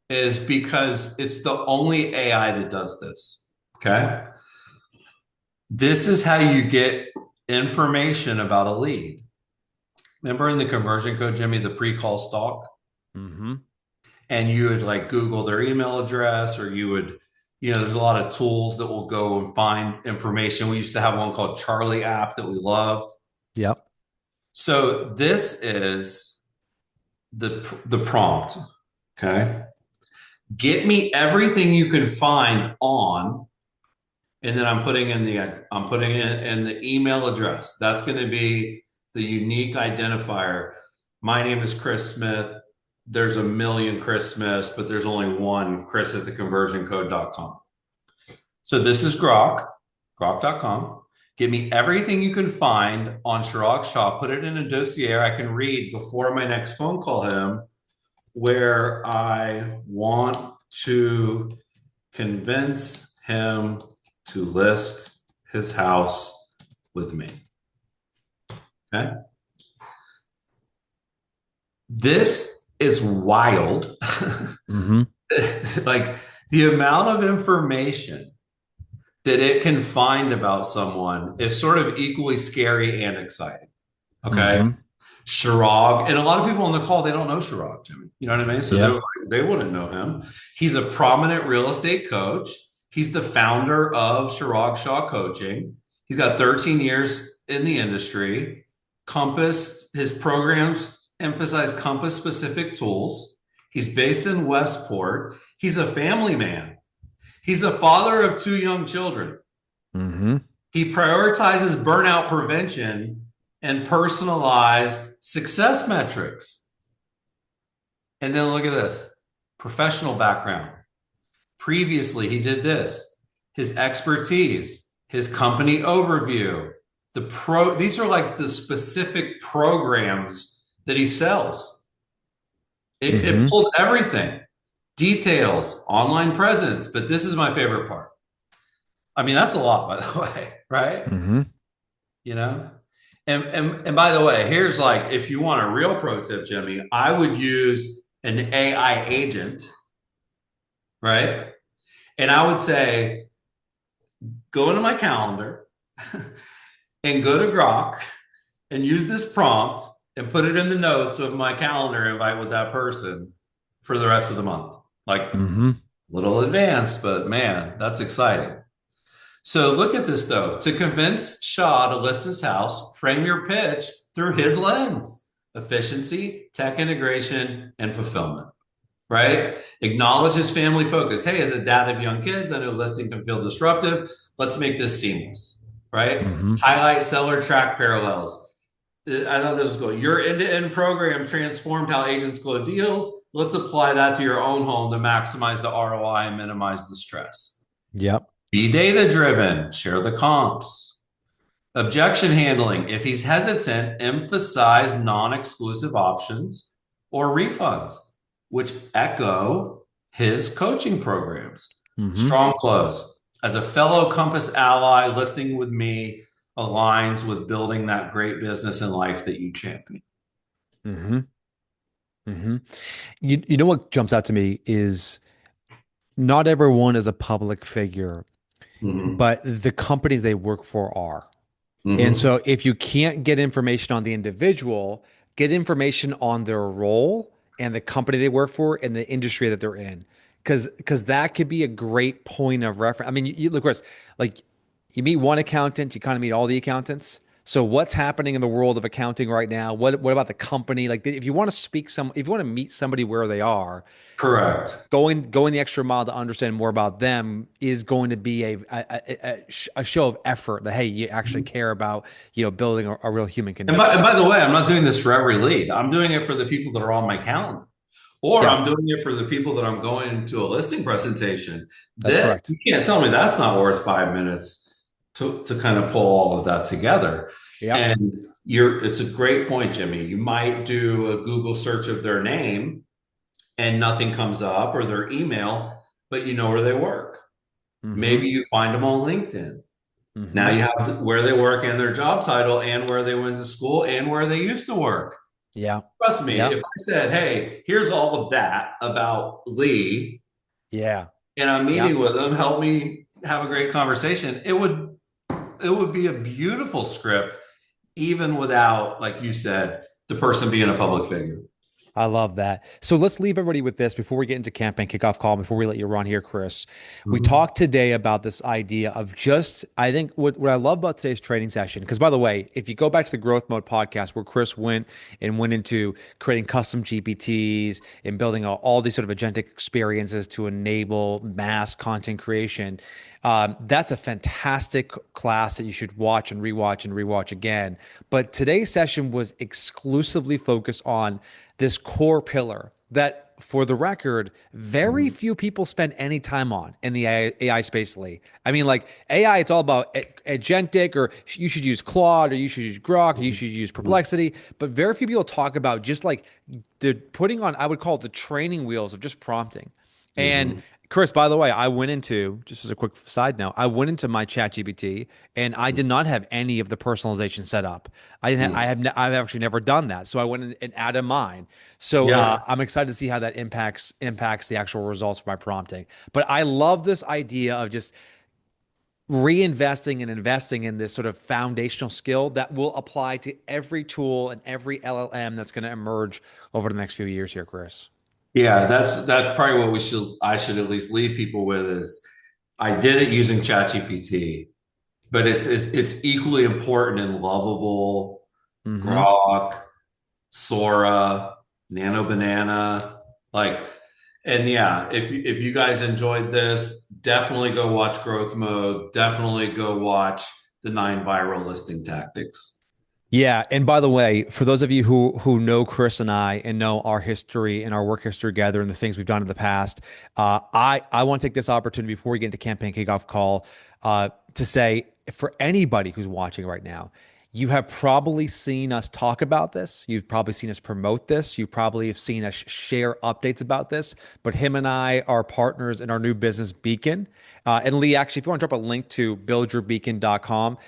is because it's the only AI that does this. Okay. This is how you get information about a lead. Remember in the conversion code, Jimmy, the pre-call stalk? Mm-hmm. And you would like Google their email address, or you would There's a lot of tools that will go and find information. We used to have one called Charlie app that we loved. Yep. So this is the prompt. Okay. Get me everything you can find on, and then I'm putting in the email address. That's going to be the unique identifier. My name is Chris Smith. There's a million Chris Smiths, but there's only one Chris at theconversioncode.com. So this is grok.com. Give me everything you can find on Chirag Shah. Put it in a dossier I can read before my next phone call him, where I want to convince him to list his house with me. Okay. This is wild. Mm-hmm. Like the amount of information that it can find about someone is sort of equally scary and exciting. Okay. Mm-hmm. Chirag, and a lot of people on the call, they don't know Chirag, Jimmy. You know what I mean? So they wouldn't know him. He's a prominent real estate coach. He's the founder of Chirag Shah Coaching. He's got 13 years in the industry. His programs emphasize Compass specific tools. He's based in Westport. He's a family man. He's the father of 2 young children. Mm-hmm. He prioritizes burnout prevention and personalized success metrics. And then look at this. Professional background. Previously, he did this. His expertise, his company overview. These are like the specific programs that he sells. It pulled everything. Details, online presence, but this is my favorite part. I mean, that's a lot, by the way, right? Mm-hmm. And by the way, here's like, if you want a real pro tip, Jimmy, I would use an AI agent, right? And I would say, go into my calendar and go to Grok and use this prompt and put it in the notes of my calendar invite with that person for the rest of the month. Like little advanced, but man, that's exciting. So look at this though. To convince Shah to list his house, frame your pitch through his lens: efficiency, tech integration, and fulfillment, right? Acknowledge his family focus. Hey, as a dad of young kids, I know listing can feel disruptive. Let's make this seamless, right? Highlight seller track parallels. I thought this was cool. Your end-to-end program transformed how agents close deals. Let's apply that to your own home to maximize the ROI and minimize the stress. Yep. Be data-driven. Share the comps. Objection handling. If he's hesitant, emphasize non-exclusive options or refunds, which echo his coaching programs. Strong close. As a fellow Compass ally, listing with me aligns with building that great business and life that you champion. You know what jumps out to me is not everyone is a public figure, but the companies they work for are. And so if you can't get information on the individual, get information on their role and the company they work for and the industry that they're in. Because that could be a great point of reference. I mean, you look, Chris, like you meet one accountant, you kind of meet all the accountants. So what's happening in the world of accounting right now? What about the company? Like if you want to if you want to meet somebody where they are, correct. Going the extra mile to understand more about them is going to be a show of effort that, hey, you actually care about, building a real human connection. And by the way, I'm not doing this for every lead. I'm doing it for the people that are on my calendar. Or I'm doing it for the people that I'm going to a listing presentation. That's correct. You can't tell me that's not worth 5 minutes to kind of pull all of that together. Yeah. And it's a great point, Jimmy. You might do a Google search of their name and nothing comes up, or their email, but you know where they work. Maybe you find them on LinkedIn. Now you have where they work and their job title and where they went to school and where they used to work. Yeah. Trust me, if I said, hey, here's all of that about Lee. Yeah. And I'm meeting with him, help me have a great conversation. It would be a beautiful script, even without, like you said, the person being a public figure. I love that. So let's leave everybody with this before we get into campaign kickoff call, before we let you run here, Chris. We Mhm. talked today about this idea of just, I think what I love about today's training session, because by the way, if you go back to the growth mode podcast where Chris went into creating custom GPTs and building all these sort of agentic experiences to enable mass content creation, that's a fantastic class that you should watch and rewatch again. But today's session was exclusively focused on this core pillar that, for the record, very Mhm. few people spend any time on in the AI space, Lee. I mean, like AI, it's all about agentic, or you should use Claude, or you should use Grok, or you should use Mhm. Perplexity. But very few people talk about just like the putting on, I would call it the training wheels of just prompting. And Mhm. Chris, by the way, I went into, just as a quick side note, I went into my chat GPT and I did not have any of the personalization set up. Mhm. I've actually never done that. So I went in and added mine. So Yeah. I'm excited to see how that impacts the actual results for my prompting. But I love this idea of just reinvesting and investing in this sort of foundational skill that will apply to every tool and every LLM that's going to emerge over the next few years here, Chris. Yeah, that's probably what I should at least leave people with is I did it using ChatGPT, but it's equally important and lovable. Hmm. Grok, Sora, Nano Banana, like, and yeah, if you guys enjoyed this, definitely go watch Growth Mode. Definitely go watch the 9 viral listing tactics. Yeah, and by the way, for those of you who know Chris and I and know our history and our work history together and the things we've done in the past, I want to take this opportunity before we get into campaign kickoff call to say, for anybody who's watching right now, you have probably seen us talk about this. You've probably seen us promote this. You probably have seen us share updates about this. But him and I are partners in our new business, Beacon. And Lee, actually, if you want to drop a link to buildyourbeacon.com,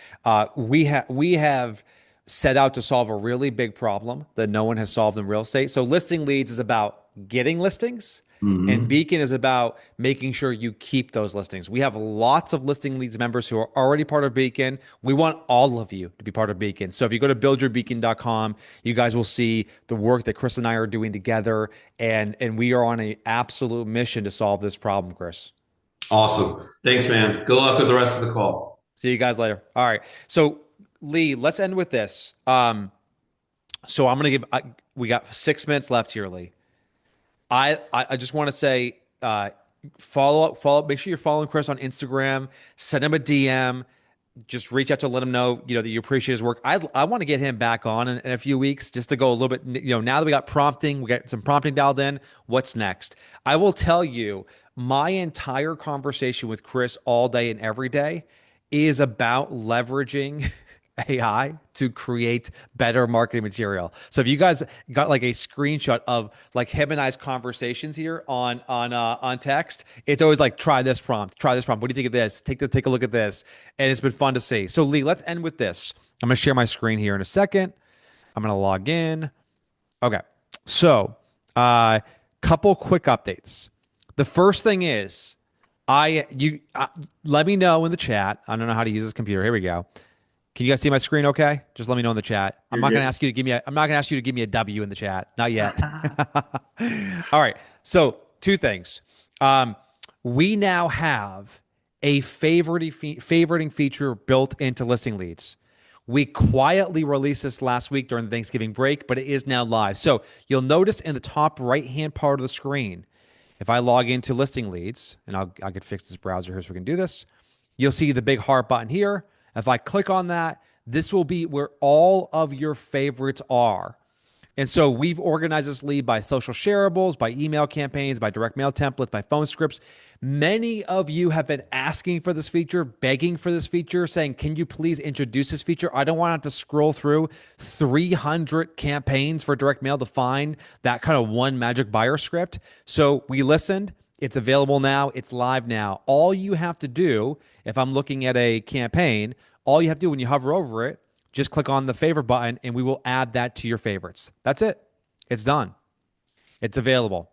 we have set out to solve a really big problem that no one has solved in real estate. So listing leads is about getting listings, and Hmm. Beacon is about making sure you keep those listings. We have lots of listing leads members who are already part of Beacon. We want all of you to be part of Beacon. So if you go to buildyourbeacon.com, you guys will see the work that Chris and I are doing together, and we are on an absolute mission to solve this problem, Chris. Awesome. Thanks, man. Good luck with the rest of the call. See you guys later. All right. So Lee, let's end with this. So I'm gonna we got 6 minutes left here, Lee. I just want to say, follow up. Make sure you're following Chris on Instagram. Send him a DM. Just reach out to let him know that you appreciate his work. I want to get him back on in a few weeks just to go a little bit. Now that we got prompting, we got some prompting dialed in. What's next? I will tell you, my entire conversation with Chris all day and every day is about leveraging AI to create better marketing material. So if you guys got like a screenshot of like him and I's conversations here on text, it's always like try this prompt, try this prompt. What do you think of this? Take a look at this, and it's been fun to see. So Lee, let's end with this. I'm gonna share my screen here in a second. I'm gonna log in. Okay, so couple quick updates. The first thing is, let me know in the chat. I don't know how to use this computer. Here we go. Can you guys see my screen okay? Just let me know in the chat. You're good. I'm not gonna ask you to give me a W in the chat. Not yet. All right. So two things. Um, we now have a favoriting feature built into listing leads. We quietly released this last week during the Thanksgiving break, but it is now live. So you'll notice in the top right-hand part of the screen, if I log into listing leads, and I could fix this browser here so we can do this, you'll see the big heart button here. If I click on that, this will be where all of your favorites are. And so we've organized this lead by social shareables, by email campaigns, by direct mail templates, by phone scripts. Many of you have been asking for this feature, begging for this feature, saying, can you please introduce this feature? I don't want to have to scroll through 300 campaigns for direct mail to find that kind of one magic buyer script. So we listened. It's available now. It's live now. All you have to do, if I'm looking at a campaign, all you have to do when you hover over it, just click on the favorite button and we will add that to your favorites. That's it. It's done. It's available.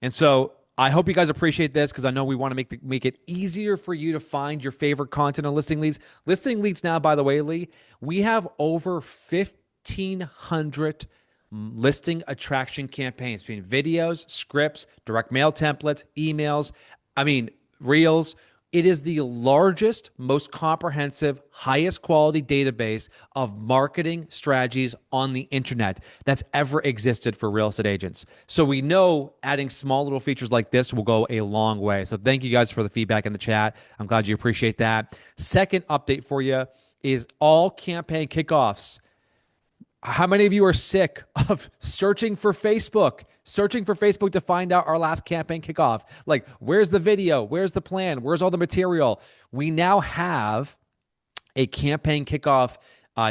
And so I hope you guys appreciate this because I know we want to make it easier for you to find your favorite content on listing leads. Listing leads now, by the way, Lee, we have over 1,500 listing attraction campaigns between videos, scripts, direct mail templates, emails, I mean, reels. It is the largest, most comprehensive, highest quality database of marketing strategies on the internet that's ever existed for real estate agents. So we know adding small little features like this will go a long way. So thank you guys for the feedback in the chat. I'm glad you appreciate that. Second update for you is all campaign kickoffs. How many of you are sick of searching for Facebook to find out our last campaign kickoff? Like, where's the video? Where's the plan? Where's all the material? We now have a campaign kickoff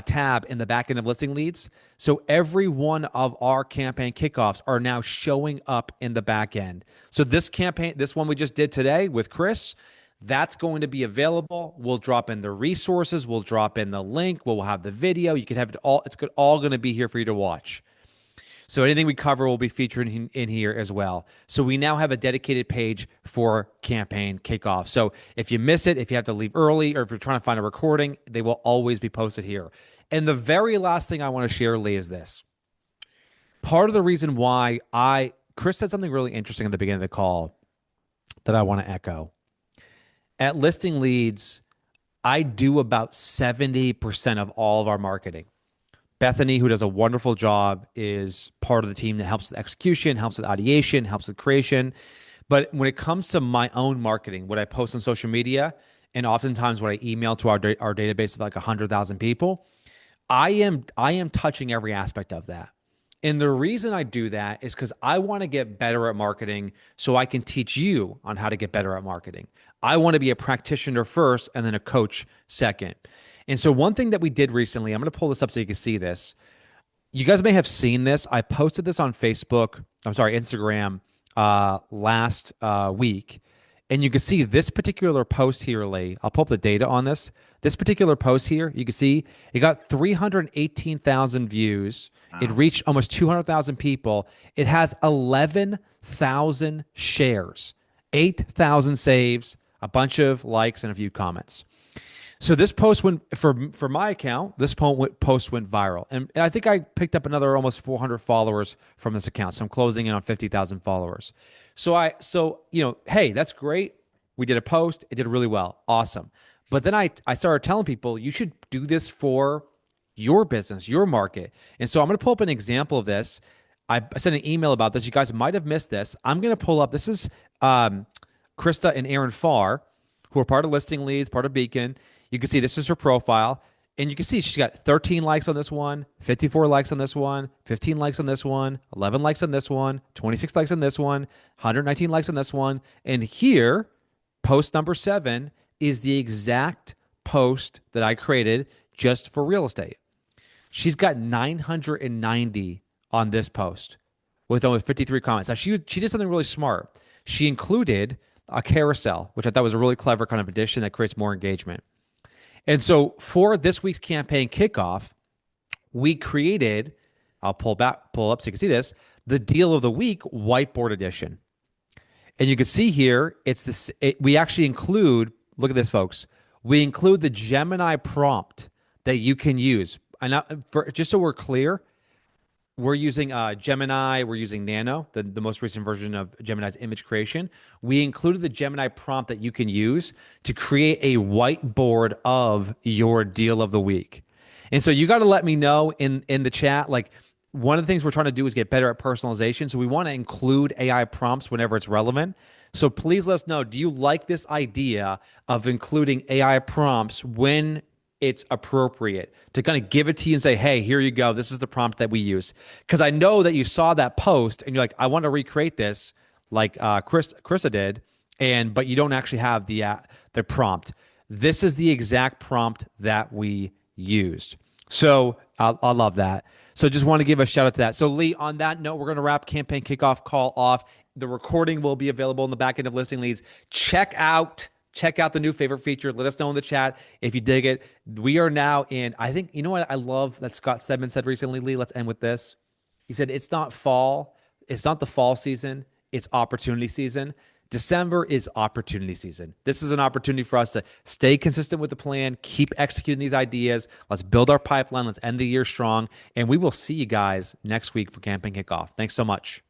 tab in the back end of listing leads. So every one of our campaign kickoffs are now showing up in the back end. So this one we just did today with Chris, that's going to be available. We'll drop in the resources. We'll drop in the link. We'll have the video. You can have it all. It's all going to be here for you to watch. So anything we cover will be featured in here as well. So we now have a dedicated page for campaign kickoff. So if you miss it, if you have to leave early, or if you're trying to find a recording, they will always be posted here. And the very last thing I want to share, Lee, is this. Part of the reason why Chris said something really interesting at the beginning of the call that I want to echo. At Listing Leads, I do about 70% of all of our marketing. Bethany, who does a wonderful job, is part of the team that helps with execution, helps with ideation, helps with creation. But when it comes to my own marketing, what I post on social media, and oftentimes what I email to our database of like 100,000 people, I am touching every aspect of that. And the reason I do that is because I want to get better at marketing so I can teach you on how to get better at marketing. I want to be a practitioner first and then a coach second. And so one thing that we did recently, I'm going to pull this up so you can see this. You guys may have seen this. I posted this on Instagram last week. And you can see this particular post here, Lee. I'll pull up the data on this. This particular post here, you can see it got 318,000 views. Wow. It reached almost 200,000 people. It has 11,000 shares, 8,000 saves, a bunch of likes, and a few comments. So this post went, for my account, this post went viral. And I think I picked up another almost 400 followers from this account. So I'm closing in on 50,000 followers. So hey, that's great. We did a post. It did really well. Awesome. But then I started telling people, you should do this for your business, your market. And so I'm going to pull up an example of this. I sent an email about this. You guys might have missed this. I'm going to pull up, this is Krista and Aaron Farr, who are part of Listing Leads, part of Beacon. You can see this is her profile. And you can see she's got 13 likes on this one, 54 likes on this one, 15 likes on this one, 11 likes on this one, 26 likes on this one, 119 likes on this one. And here, post number 7 is the exact post that I created just for real estate. She's got 990 on this post with only 53 comments. Now, she did something really smart. She included a carousel, which I thought was a really clever kind of addition that creates more engagement. And so for this week's campaign kickoff, we created, I'll pull up so you can see this, the Deal of the Week Whiteboard Edition. And you can see here, we actually include, look at this, folks, we include the Gemini prompt that you can use. And just so we're clear, we're using Gemini, we're using Nano, the most recent version of Gemini's image creation. We included the Gemini prompt that you can use to create a whiteboard of your deal of the week. And so you got to let me know in the chat, like, one of the things we're trying to do is get better at personalization. So we want to include AI prompts whenever it's relevant. So please let us know, do you like this idea of including AI prompts when it's appropriate, to kind of give it to you and say, hey, here you go. This is the prompt that we use. Because I know that you saw that post and you're like, I want to recreate this like Krista did, but you don't actually have the prompt. This is the exact prompt that we used. So I love that. So just want to give a shout out to that. So Lee, on that note, we're going to wrap campaign kickoff call off. The recording will be available in the back end of Listing Leads. Check out the new favorite feature. Let us know in the chat if you dig it. We are now in, I think, you know what I love that Scott Stedman said recently, Lee? Let's end with this. He said, it's not fall. It's not the fall season. It's opportunity season. December is opportunity season. This is an opportunity for us to stay consistent with the plan, keep executing these ideas. Let's build our pipeline. Let's end the year strong. And we will see you guys next week for Campaign Kickoff. Thanks so much.